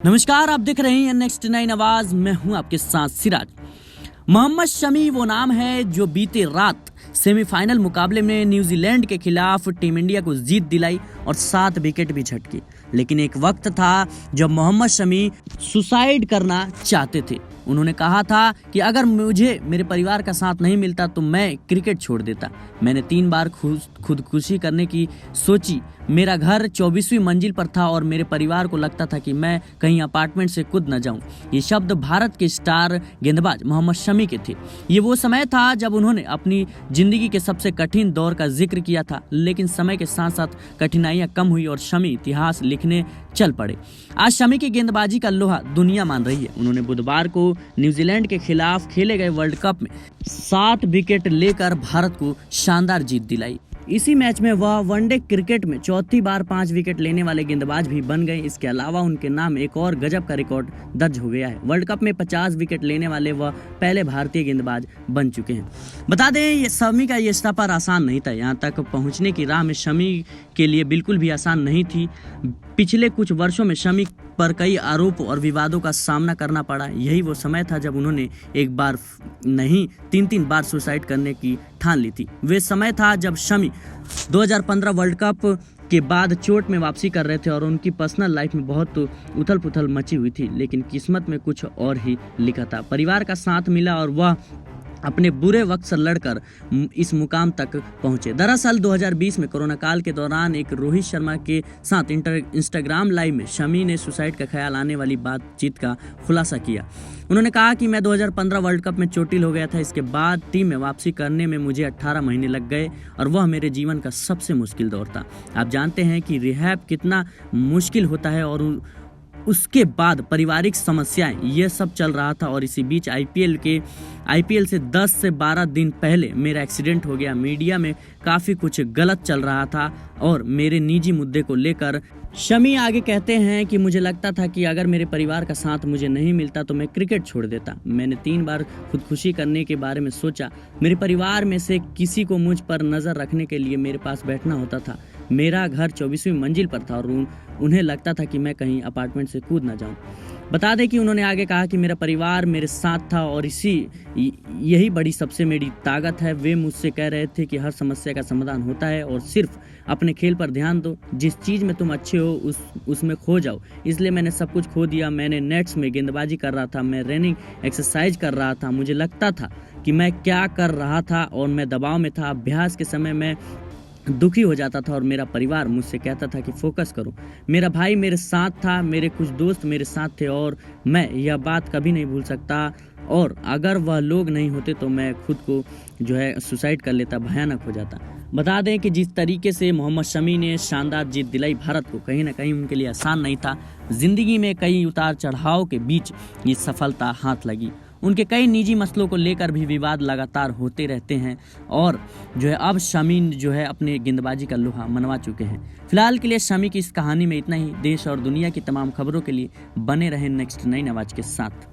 नमस्कार, आप देख रहे हैं नेक्स्ट 9 आवाज। मैं हूं आपके साथ सिराज। मोहम्मद शमी वो नाम है जो बीते रात सेमीफाइनल मुकाबले में न्यूजीलैंड के खिलाफ टीम इंडिया को जीत दिलाई और 7 विकेट भी झटकी। लेकिन एक वक्त था जब मोहम्मद शमी सुसाइड करना चाहते थे। उन्होंने कहा था कि अगर मुझे मेरे परिवार का साथ नहीं मिलता तो मैं क्रिकेट छोड़ देता। मैंने 3 बार खुदकुशी करने की सोची। मेरा घर 24वीं मंजिल पर था और मेरे परिवार को लगता था कि मैं कहीं अपार्टमेंट से कूद न जाऊं। ये शब्द भारत के स्टार गेंदबाज मोहम्मद शमी के थे। ये वो समय था जब उन्होंने अपनी जिंदगी के सबसे कठिन दौर का जिक्र किया था। लेकिन समय के साथ साथ कठिनाइयां कम हुई और शमी इतिहास लिखने चल पड़े। आज शमी की गेंदबाजी का लोहा दुनिया मान रही है। उन्होंने बुधवार को न्यूजीलैंड के खिलाफ खेले गए वर्ल्ड कप में 7 विकेट लेकर भारत को शानदार जीत दिलाई। इसी मैच में वह वनडे क्रिकेट में चौथी बार 5 विकेट लेने वाले गेंदबाज भी बन गए। इसके अलावा उनके नाम एक और गजब का रिकॉर्ड दर्ज हो गया है। वर्ल्ड कप में 50 विकेट लेने वाले वह पहले भारतीय गेंदबाज बन चुके हैं। बता दें, ये शमी का ये सफर आसान नहीं था। यहाँ तक पहुँचने की राह में शमी के लिए बिल्कुल भी आसान नहीं थी। पिछले कुछ वर्षों में शमी पर कई आरोप और विवादों का सामना करना पड़ा। यही वो समय था जब उन्होंने एक बार नहीं 3 बार सुसाइड करने की ठान ली थी। वे समय था जब शमी 2015 वर्ल्ड कप के बाद चोट में वापसी कर रहे थे और उनकी पर्सनल लाइफ में बहुत उथल पुथल मची हुई थी। लेकिन किस्मत में कुछ और ही लिखा था। परिवार का साथ मिला और वह अपने बुरे वक्त से लड़कर इस मुकाम तक पहुंचे। दरअसल 2020 में कोरोना काल के दौरान एक रोहित शर्मा के साथ इंस्टाग्राम लाइव में शमी ने सुसाइड का ख्याल आने वाली बातचीत का खुलासा किया। उन्होंने कहा कि मैं 2015 वर्ल्ड कप में चोटिल हो गया था। इसके बाद टीम में वापसी करने में मुझे 18 महीने लग गए और वह मेरे जीवन का सबसे मुश्किल दौर था। आप जानते हैं कि रिहैब कितना मुश्किल होता है और उसके बाद पारिवारिक समस्याएं, ये सब चल रहा था। और इसी बीच आईपीएल से 10 से 12 दिन पहले मेरा एक्सीडेंट हो गया। मीडिया में काफ़ी कुछ गलत चल रहा था और मेरे निजी मुद्दे को लेकर शमी आगे कहते हैं कि मुझे लगता था कि अगर मेरे परिवार का साथ मुझे नहीं मिलता तो मैं क्रिकेट छोड़ देता। मैंने 3 बार खुदकुशी करने के बारे में सोचा। मेरे परिवार में से किसी को मुझ पर नज़र रखने के लिए मेरे पास बैठना होता था। मेरा घर 24वीं मंजिल पर था और उन्हें लगता था कि मैं कहीं अपार्टमेंट से कूद ना जाऊं। बता दें कि उन्होंने आगे कहा कि मेरा परिवार मेरे साथ था और यही बड़ी सबसे मेरी ताकत है। वे मुझसे कह रहे थे कि हर समस्या का समाधान होता है और सिर्फ अपने खेल पर ध्यान दो। जिस चीज़ में तुम अच्छे हो उसमें खो जाओ। इसलिए मैंने सब कुछ खो दिया। मैंने नेट्स में गेंदबाजी कर रहा था, मैं रनिंग एक्सरसाइज कर रहा था। मुझे लगता था कि मैं क्या कर रहा था और मैं दबाव में था। अभ्यास के समय मैं दुखी हो जाता था और मेरा परिवार मुझसे कहता था कि फोकस करो। मेरा भाई मेरे साथ था, मेरे कुछ दोस्त मेरे साथ थे और मैं यह बात कभी नहीं भूल सकता। और अगर वह लोग नहीं होते तो मैं खुद को सुसाइड कर लेता, भयानक हो जाता। बता दें कि जिस तरीके से मोहम्मद शमी ने शानदार जीत दिलाई भारत को, कहीं ना कहीं उनके लिए आसान नहीं था। जिंदगी में कई उतार चढ़ाव के बीच ये सफलता हाथ लगी। उनके कई निजी मसलों को लेकर भी विवाद लगातार होते रहते हैं और अब शमी अपने गेंदबाजी का लोहा मनवा चुके हैं। फिलहाल के लिए शमी की इस कहानी में इतना ही। देश और दुनिया की तमाम खबरों के लिए बने रहें नेक्स्ट 9 आवाज के साथ।